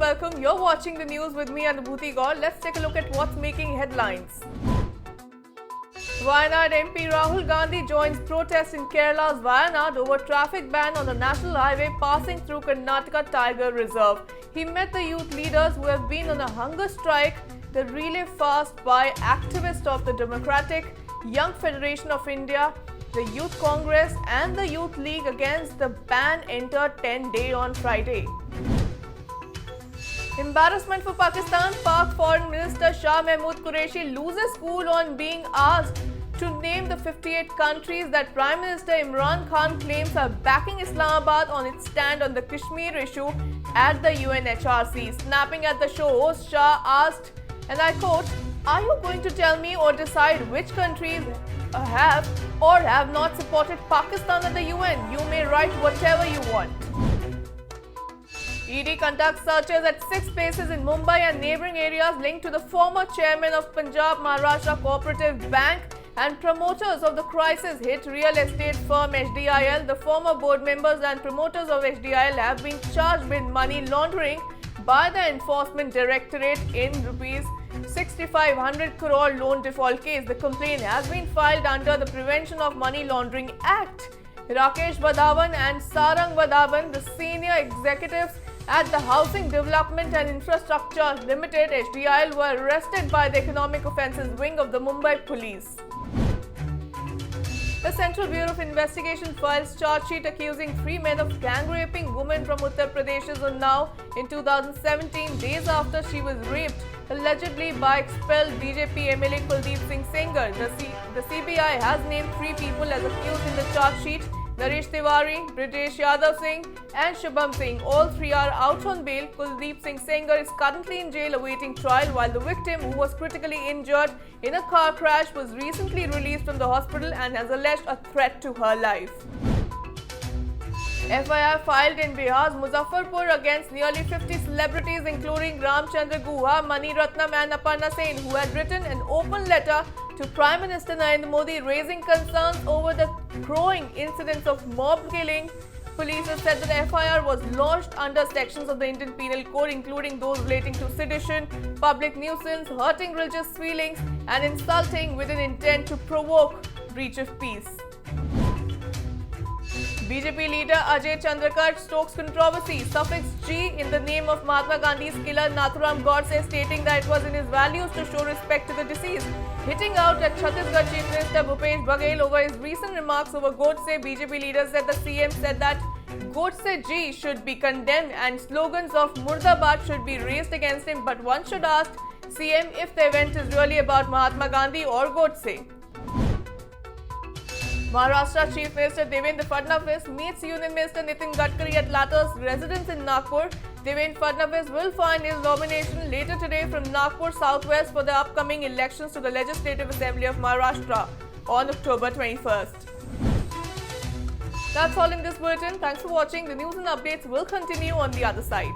welcome. You're watching the news with me, Anubhuti Gaur. Let's take a look at what's making headlines. Wayanad MP Rahul Gandhi joins protest in Kerala's Wayanad over traffic ban on the national highway passing through Karnataka Tiger Reserve. He met the youth leaders who have been on a hunger strike. The relay fast by activists of the Democratic Young Federation of India, the Youth Congress and the Youth League against the ban entered 10-day on Friday. Embarrassment for Pakistan. Pak Foreign Minister Shah Mahmood Qureshi loses cool on being asked to name the 58 countries that Prime Minister Imran Khan claims are backing Islamabad on its stand on the Kashmir issue at the UNHRC. Snapping at the show host, Shah asked, and I quote, "Are you going to tell me or decide which countries have or have not supported Pakistan at the UN? You may write whatever you want." ED conducts searches at 6 places in Mumbai and neighbouring areas linked to the former chairman of Punjab Maharashtra Cooperative Bank and promoters of the crisis-hit real estate firm HDIL. The former board members and promoters of HDIL have been charged with money laundering by the Enforcement Directorate in rupees 6,500 crore loan default case. The complaint has been filed under the Prevention of Money Laundering Act. Rakesh Vadhavan and Sarang Vadhavan, the senior executives at the Housing Development and Infrastructure Limited HDIL, were arrested by the Economic Offences Wing of the Mumbai Police. The Central Bureau of Investigation files charge sheet accusing 3 men of gang raping women from Uttar Pradesh's Unnao in 2017, days after she was raped, allegedly by expelled BJP MLA Kuldeep Singh Sengar. The CBI has named 3 people as accused in the charge sheet: Naresh Tiwari, British Yadav Singh and Shubham Singh. All 3 are out on bail. Kuldeep Singh Sengar is currently in jail awaiting trial, while the victim, who was critically injured in a car crash, was recently released from the hospital and has alleged a threat to her life. FIR filed in Bihar's Muzaffarpur against nearly 50 celebrities including Ramchandra Guha, Mani Ratnam and Aparna Sen, who had written an open letter to Prime Minister Narendra Modi raising concerns over the growing incidents of mob killing. Police have said that the FIR was launched under sections of the Indian Penal Code, including those relating to sedition, public nuisance, hurting religious feelings and insulting with an intent to provoke breach of peace. BJP leader Ajay Chandrakar stokes controversy, suffix G in the name of Mahatma Gandhi's killer Nathuram Godse, stating that it was in his values to show respect to the deceased. Hitting out at Chhattisgarh Chief Minister Bhupesh Baghel over his recent remarks over Godse, BJP leader said the CM said that Godse Ji should be condemned and slogans of Murdabad should be raised against him, but one should ask CM if the event is really about Mahatma Gandhi or Godse. Maharashtra Chief Minister Devendra Fadnavis meets Union Minister Nitin Gadkari at latter's residence in Nagpur. Devendra Fadnavis will find his nomination later today from Nagpur Southwest for the upcoming elections to the Legislative Assembly of Maharashtra on October 21st. That's all in this bulletin. Thanks for watching. The news and updates will continue on the other side.